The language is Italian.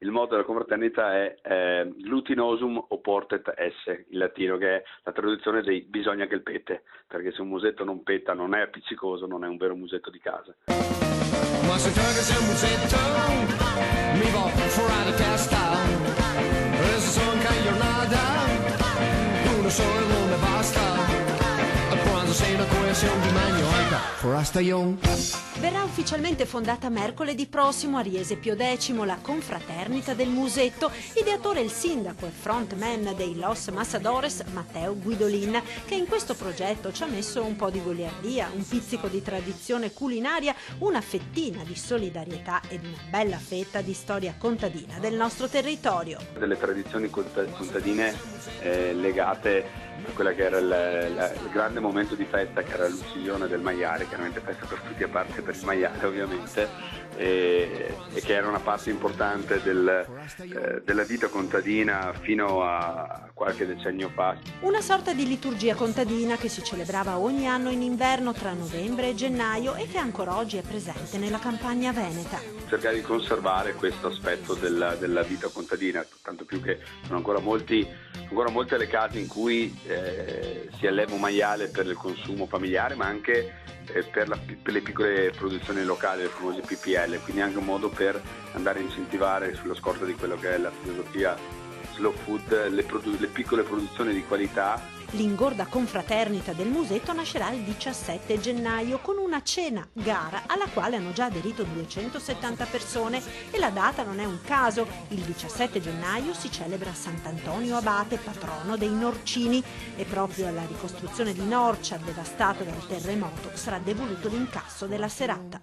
Il motto della confraternita è glutinosum oportet esse, in latino, che è la traduzione di bisogna che il pete, perché se un musetto non peta non è appiccicoso, non è un vero musetto di casa. Ma se gioca se un musetto mi va fuori di testa, e se sono in giornata uno solo non mi basta, e quando sei una coesione di magnolia forasta io. Verrà ufficialmente fondata mercoledì prossimo a Riese Pio X la confraternita del musetto, ideatore il sindaco e frontman dei Los Masadores Matteo Guidolin, che in questo progetto ci ha messo un po' di goliardia, un pizzico di tradizione culinaria, una fettina di solidarietà ed una bella fetta di storia contadina del nostro territorio. Delle tradizioni contadine legate a quella che era il grande momento di festa, che era l'uccisione del maiale, chiaramente festa per tutti a parte per il maiale ovviamente, e che era una parte importante della vita contadina fino a qualche decennio fa. Una sorta di liturgia contadina che si celebrava ogni anno in inverno tra novembre e gennaio e che ancora oggi è presente nella campagna veneta. Cercare di conservare questo aspetto della vita contadina, tanto più che sono ancora molte le case in cui si alleva un maiale per il consumo familiare, ma anche per le piccole produzioni locali, le famose PPL, quindi anche un modo per andare a incentivare, sulla scorta di quello che è la filosofia slow food, le piccole produzioni di qualità. L'ingorda confraternita del musetto nascerà il 17 gennaio con una cena gara alla quale hanno già aderito 270 persone, e la data non è un caso. Il 17 gennaio si celebra Sant'Antonio Abate, patrono dei Norcini, e proprio alla ricostruzione di Norcia, devastata dal terremoto, sarà devoluto l'incasso della serata.